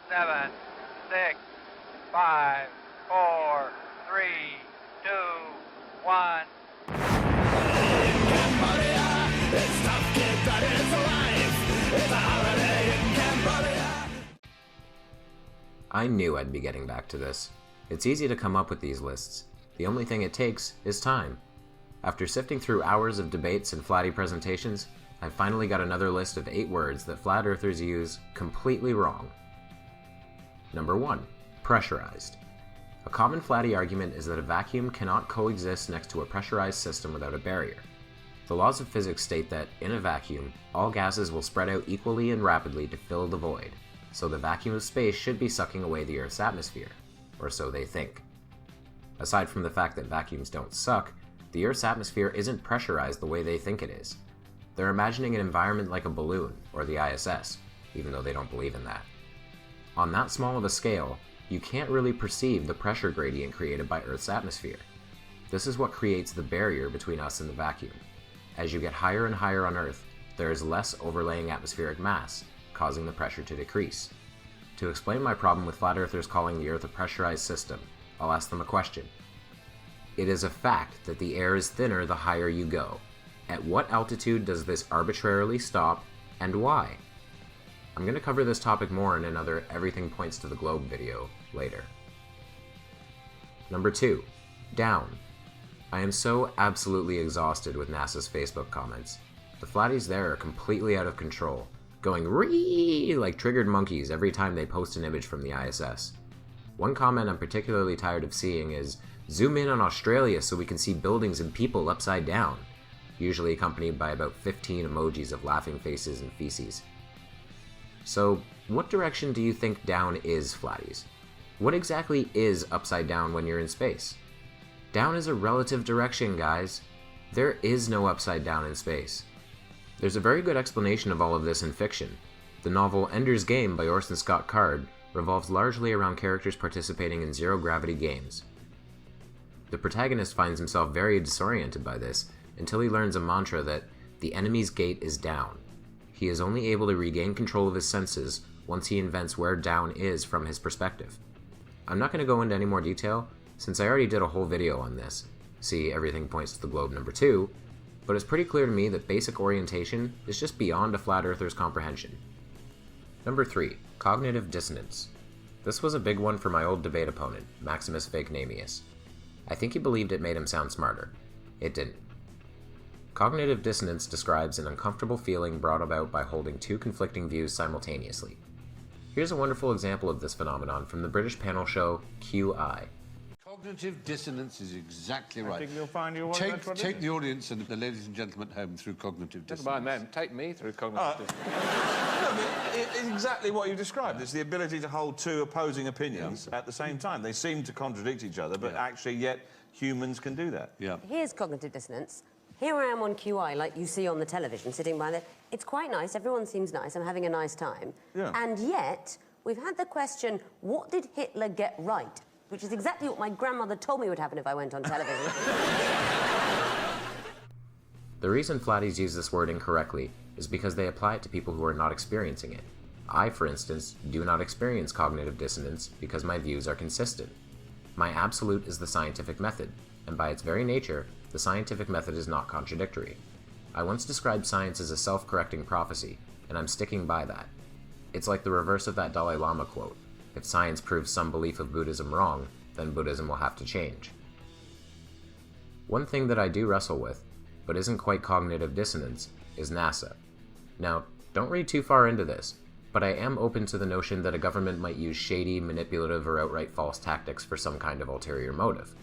7, 6, 5, 4, 3, 2, 1. I knew I'd be getting back to this. It's easy to come up with these lists. The only thing it takes is time. After sifting through hours of debates and flatty presentations, I finally got another list of 8 words that flat earthers use completely wrong. Number 1. Pressurized. A common flatty argument is that a vacuum cannot coexist next to a pressurized system without a barrier. The laws of physics state that, in a vacuum, all gases will spread out equally and rapidly to fill the void, so the vacuum of space should be sucking away the Earth's atmosphere, or so they think. Aside from the fact that vacuums don't suck, the Earth's atmosphere isn't pressurized the way they think it is. They're imagining an environment like a balloon, or the ISS, even though they don't believe in that. On that small of a scale, you can't really perceive the pressure gradient created by Earth's atmosphere. This is what creates the barrier between us and the vacuum. As you get higher and higher on Earth, there is less overlaying atmospheric mass, causing the pressure to decrease. To explain my problem with flat earthers calling the Earth a pressurized system, I'll ask them a question. It is a fact that the air is thinner the higher you go. At what altitude does this arbitrarily stop, and why? I'm going to cover this topic more in another Everything Points to the Globe video later. Number 2. Down. I am so absolutely exhausted with NASA's Facebook comments. The flatties there are completely out of control, going ree like triggered monkeys every time they post an image from the ISS. One comment I'm particularly tired of seeing is, "Zoom in on Australia so we can see buildings and people upside down," usually accompanied by about 15 emojis of laughing faces and feces. So, what direction do you think down is, flatties? What exactly is upside down when you're in space? Down is a relative direction, guys. There is no upside down in space. There's a very good explanation of all of this in fiction. The novel Ender's Game by Orson Scott Card revolves largely around characters participating in zero-gravity games. The protagonist finds himself very disoriented by this until he learns a mantra that the enemy's gate is down. He is only able to regain control of his senses once he invents where down is from his perspective. I'm not going to go into any more detail, since I already did a whole video on this, see Everything Points to the Globe number 2, but it's pretty clear to me that basic orientation is just beyond a flat earther's comprehension. Number 3. Cognitive dissonance. This was a big one for my old debate opponent, Maximus Vagnamius. I think he believed it made him sound smarter. It didn't. Cognitive dissonance describes an uncomfortable feeling brought about by holding two conflicting views simultaneously. Here's a wonderful example of this phenomenon from the British panel show QI. Cognitive dissonance is exactly right. I think you'll find your way. Take the audience and the ladies and gentlemen home through cognitive dissonance. Never mind them. Take me through cognitive dissonance. No, but it's exactly what you described. It's the ability to hold two opposing opinions at the same time. They seem to contradict each other, but actually yet humans can do that. Yeah. Here's cognitive dissonance. Here I am on QI, like you see on the television, sitting by there. It's quite nice. Everyone seems nice. I'm having a nice time. Yeah. And yet, we've had the question, what did Hitler get right? Which is exactly what my grandmother told me would happen if I went on television. The reason flatties use this word incorrectly is because they apply it to people who are not experiencing it. I, for instance, do not experience cognitive dissonance because my views are consistent. My absolute is the scientific method, and by its very nature, the scientific method is not contradictory. I once described science as a self-correcting prophecy, and I'm sticking by that. It's like the reverse of that Dalai Lama quote. If science proves some belief of Buddhism wrong, then Buddhism will have to change. One thing that I do wrestle with, but isn't quite cognitive dissonance, is NASA. Now, don't read too far into this, but I am open to the notion that a government might use shady, manipulative, or outright false tactics for some kind of ulterior motive.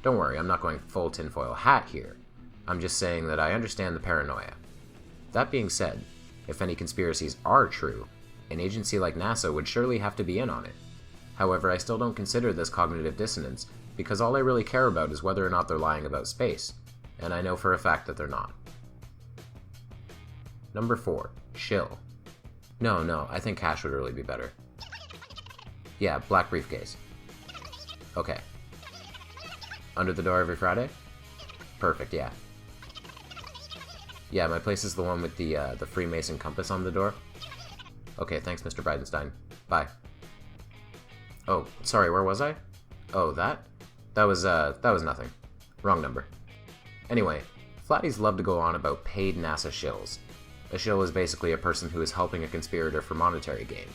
Don't worry, I'm not going full tinfoil hat here. I'm just saying that I understand the paranoia. That being said, if any conspiracies are true, an agency like NASA would surely have to be in on it. However, I still don't consider this cognitive dissonance, because all I really care about is whether or not they're lying about space, and I know for a fact that they're not. Number 4. Shill. No, I think cash would really be better. Yeah, black briefcase. Okay. Under the door every Friday? Perfect, yeah. Yeah, my place is the one with the Freemason compass on the door. Okay, thanks, Mr. Bridenstine. Bye. Oh, sorry, where was I? Oh, that? That was nothing. Wrong number. Anyway, flatties love to go on about paid NASA shills. A shill is basically a person who is helping a conspirator for monetary gain.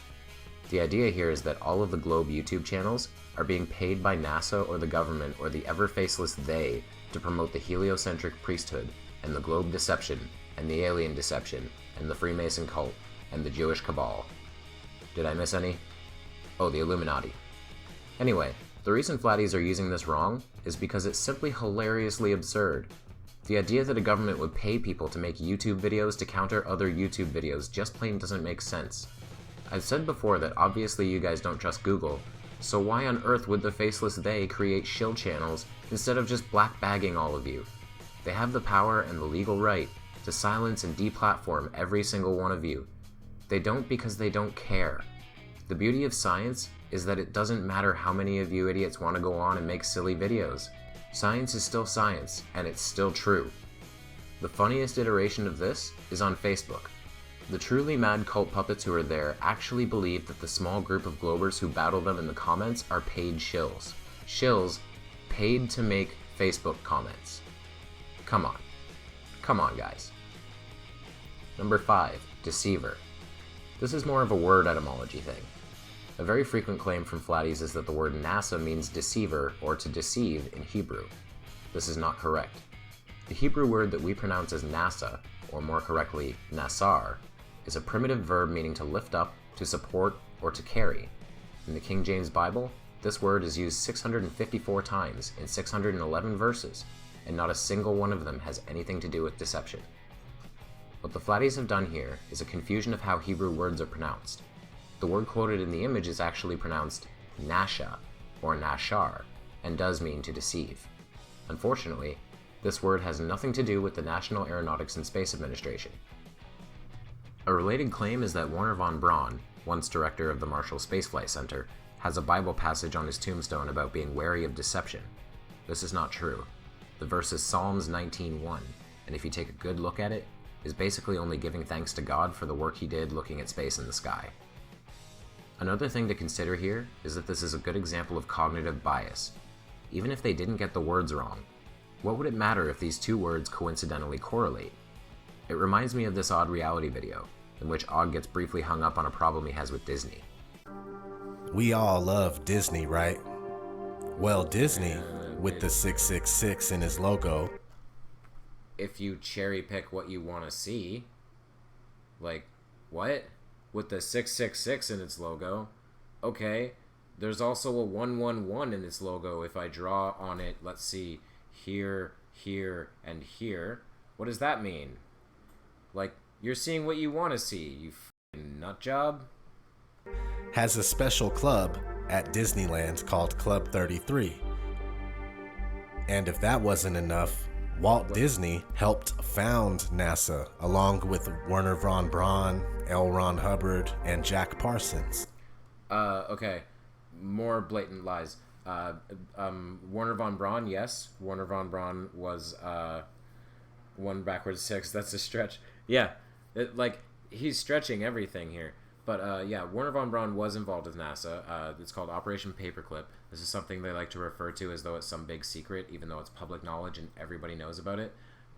The idea here is that all of the Globe YouTube channels are being paid by NASA or the government or the ever-faceless they to promote the heliocentric priesthood and the Globe deception and the alien deception and the Freemason cult and the Jewish cabal. Did I miss any? Oh, the Illuminati. Anyway, the reason flatties are using this wrong is because it's simply hilariously absurd. The idea that a government would pay people to make YouTube videos to counter other YouTube videos just plain doesn't make sense. I've said before that obviously you guys don't trust Google, so why on earth would the faceless they create shill channels instead of just black bagging all of you? They have the power and the legal right to silence and deplatform every single one of you. They don't because they don't care. The beauty of science is that it doesn't matter how many of you idiots want to go on and make silly videos. Science is still science, and it's still true. The funniest iteration of this is on Facebook. The truly mad cult puppets who are there actually believe that the small group of Globers who battle them in the comments are paid shills. Shills paid to make Facebook comments. Come on. Come on, guys. Number 5, deceiver. This is more of a word etymology thing. A very frequent claim from flatties is that the word NASA means deceiver or to deceive in Hebrew. This is not correct. The Hebrew word that we pronounce as NASA, or more correctly, nasar, is a primitive verb meaning to lift up, to support, or to carry. In the King James Bible, this word is used 654 times in 611 verses, and not a single one of them has anything to do with deception. What the flatties have done here is a confusion of how Hebrew words are pronounced. The word quoted in the image is actually pronounced nasha, or nashar, and does mean to deceive. Unfortunately, this word has nothing to do with the National Aeronautics and Space Administration. A related claim is that Wernher von Braun, once director of the Marshall Space Flight Center, has a Bible passage on his tombstone about being wary of deception. This is not true. The verse is Psalms 19:1, and if you take a good look at it, is basically only giving thanks to God for the work he did looking at space in the sky. Another thing to consider here is that this is a good example of cognitive bias. Even if they didn't get the words wrong, what would it matter if these two words coincidentally correlate? It reminds me of this Odd reality video, in which Odd gets briefly hung up on a problem he has with Disney. We all love Disney, right? Well, Disney, with the 666 in his logo. If you cherry pick what you want to see, like, what? With the 666 in its logo? Okay, there's also a 111 in its logo if I draw on it, let's see, here, here, and here. What does that mean? Like, you're seeing what you want to see, you f***ing nut job. Has a special club at Disneyland called Club 33. And if that wasn't enough, Walt Disney helped found NASA along with Wernher von Braun, L. Ron Hubbard, and Jack Parsons. Okay. More blatant lies. Wernher von Braun, yes. Wernher von Braun was, 1 backwards 6. That's a stretch. Yeah. He's stretching everything here. But, yeah, Wernher von Braun was involved with NASA. It's called Operation Paperclip. This is something they like to refer to as though it's some big secret, even though it's public knowledge and everybody knows about it.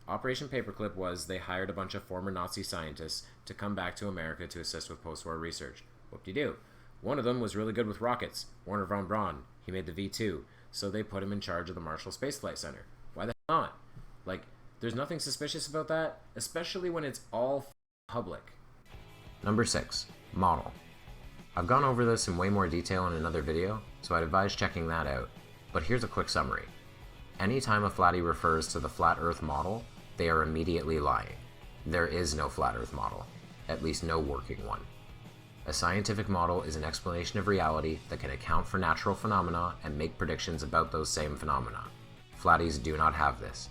Operation Paperclip was they hired a bunch of former Nazi scientists to come back to America to assist with post-war research. Whoop-de-doo. One of them was really good with rockets, Wernher von Braun. He made the V2, so they put him in charge of the Marshall Space Flight Center. Why the hell not? Like, there's nothing suspicious about that, especially when it's all public. Number 6. Model. I've gone over this in way more detail in another video, so I'd advise checking that out, but here's a quick summary. Anytime a flatty refers to the flat earth model, they are immediately lying. There is no flat earth model, at least no working one. A scientific model is an explanation of reality that can account for natural phenomena and make predictions about those same phenomena. Flatties do not have this.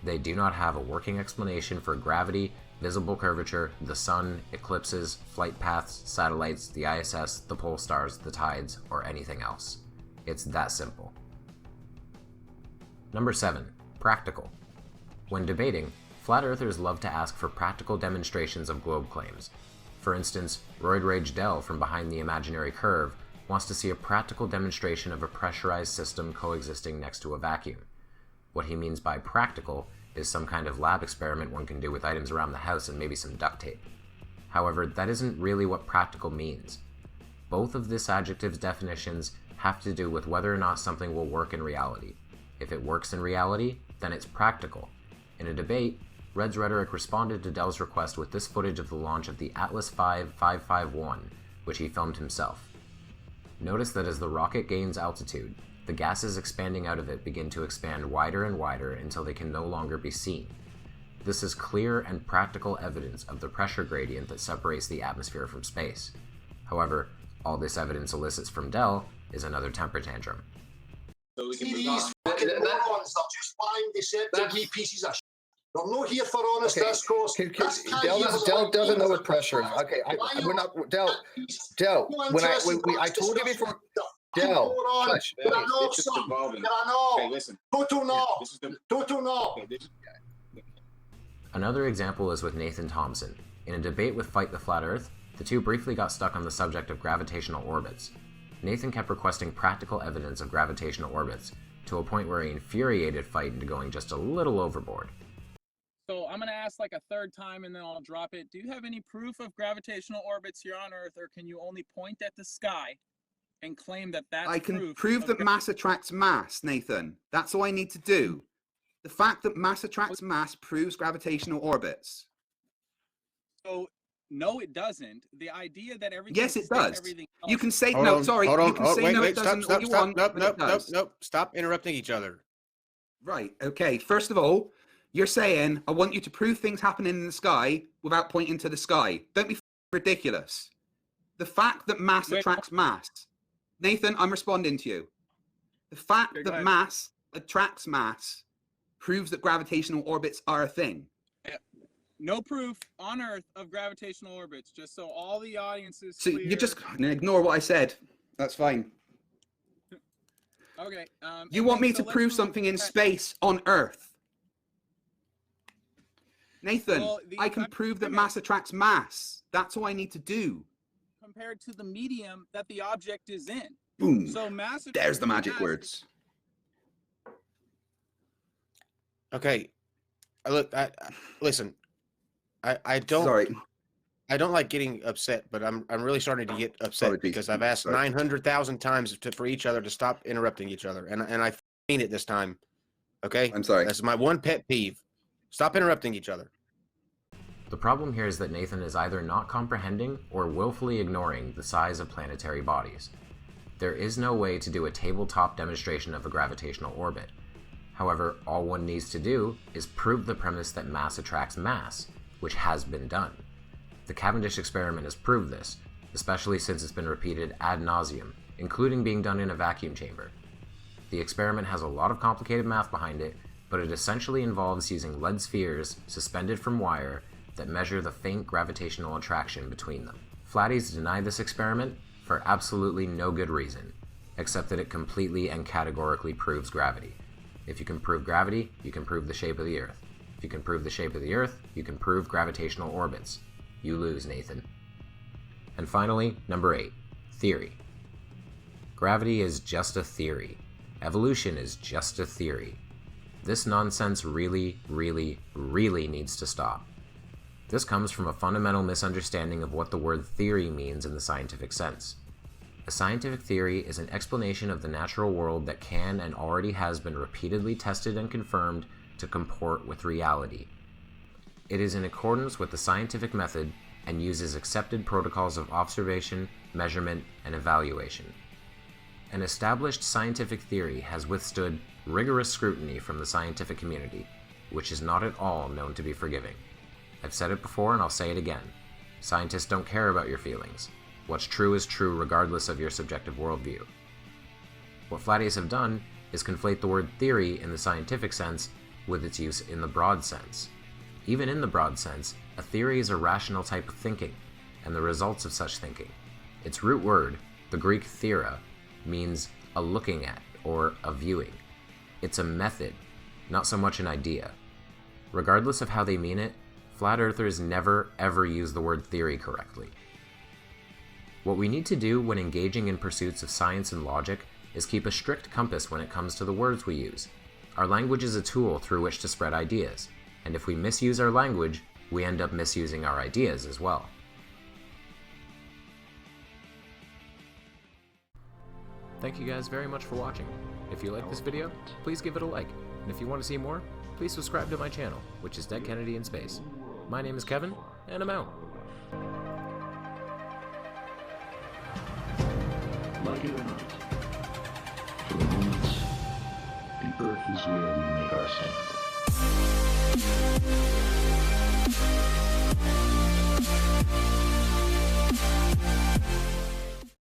They do not have a working explanation for gravity, visible curvature, the sun, eclipses, flight paths, satellites, the ISS, the pole stars, the tides, or anything else. It's that simple. Number 7. Practical. When debating, flat earthers love to ask for practical demonstrations of globe claims. For instance, Roid Rage Dell from Behind the Imaginary Curve wants to see a practical demonstration of a pressurized system coexisting next to a vacuum. What he means by practical is some kind of lab experiment one can do with items around the house and maybe some duct tape. However, that isn't really what practical means. Both of this adjective's definitions have to do with whether or not something will work in reality. If it works in reality, then it's practical. In a debate, Red's Rhetoric responded to Dell's request with this footage of the launch of the Atlas V 551, which he filmed himself. Notice that as the rocket gains altitude, the gases expanding out of it begin to expand wider and wider until they can no longer be seen. This is clear and practical evidence of the pressure gradient that separates the atmosphere from space. However, all this evidence elicits from Dell is another temper tantrum. So we can move on. Fucking morons, they're just buying deceptive pieces of shit. We're not here for honest discourse. Dell doesn't know what pressure is. Okay, we're not Dell. When I told you before. Dell, hush. But I know, son. But I know. Okay, listen. Total no. Total no. Another example is with Nathan Thompson. In a debate with Fight the Flat Earth, the two briefly got stuck on the subject of gravitational orbits. Nathan kept requesting practical evidence of gravitational orbits, to a point where he infuriated Fight into going just a little overboard. So I'm going to ask like a third time and then I'll drop it. Do you have any proof of gravitational orbits here on Earth, or can you only point at the sky and claim that that's I can prove that mass attracts mass, Nathan. That's all I need to do. The fact that mass attracts mass proves gravitational orbits. So, no, it doesn't. The idea that everything... Yes, it does. You can say... Hold no, on, sorry. Hold on. You can say no, it doesn't. Nope. Stop interrupting each other. Right, okay. First of all, you're saying, I want you to prove things happening in the sky without pointing to the sky. Don't be ridiculous. The fact that mass attracts mass... Nathan, I'm responding to you. The fact that mass attracts mass proves that gravitational orbits are a thing. No proof on Earth of gravitational orbits, just so all the audiences. So you just ignore what I said. That's fine. Okay. You want me to prove something in space on Earth? Nathan, well, I can prove that mass attracts mass. That's all I need to do. Compared to the medium that the object is in. Boom. So mass. There's the magic words. Okay. Look, listen. I don't. Sorry. I don't like getting upset, but I'm really starting to get upset because I've asked 900,000 times for each other to stop interrupting each other, and I mean it this time. Okay. I'm sorry. That's my one pet peeve. Stop interrupting each other. The problem here is that Nathan is either not comprehending or willfully ignoring the size of planetary bodies. There is no way to do a tabletop demonstration of a gravitational orbit. However, all one needs to do is prove the premise that mass attracts mass, which has been done. The Cavendish experiment has proved this, especially since it's been repeated ad nauseum, including being done in a vacuum chamber. The experiment has a lot of complicated math behind it, but it essentially involves using lead spheres suspended from wire that measure the faint gravitational attraction between them. Flatties deny this experiment for absolutely no good reason, except that it completely and categorically proves gravity. If you can prove gravity, you can prove the shape of the Earth. If you can prove the shape of the Earth, you can prove gravitational orbits. You lose, Nathan. And finally, number 8, theory. Gravity is just a theory. Evolution is just a theory. This nonsense really, really, really needs to stop. This comes from a fundamental misunderstanding of what the word theory means in the scientific sense. A scientific theory is an explanation of the natural world that can and already has been repeatedly tested and confirmed to comport with reality. It is in accordance with the scientific method and uses accepted protocols of observation, measurement, and evaluation. An established scientific theory has withstood rigorous scrutiny from the scientific community, which is not at all known to be forgiving. I've said it before and I'll say it again. Scientists don't care about your feelings. What's true is true regardless of your subjective worldview. What Flatties have done is conflate the word theory in the scientific sense with its use in the broad sense. Even in the broad sense, a theory is a rational type of thinking, and the results of such thinking. Its root word, the Greek theora, means a looking at or a viewing. It's a method, not so much an idea. Regardless of how they mean it, flat earthers never ever use the word theory correctly. What we need to do when engaging in pursuits of science and logic is keep a strict compass when it comes to the words we use. Our language is a tool through which to spread ideas, and if we misuse our language, we end up misusing our ideas as well. Thank you guys very much for watching. If you like this video, please give it a like, and if you want to see more, please subscribe to my channel, which is Dead Kennedy in Space. My name is Kevin, and I'm out. Like it or not, for the moment, the Earth is where we make our stand.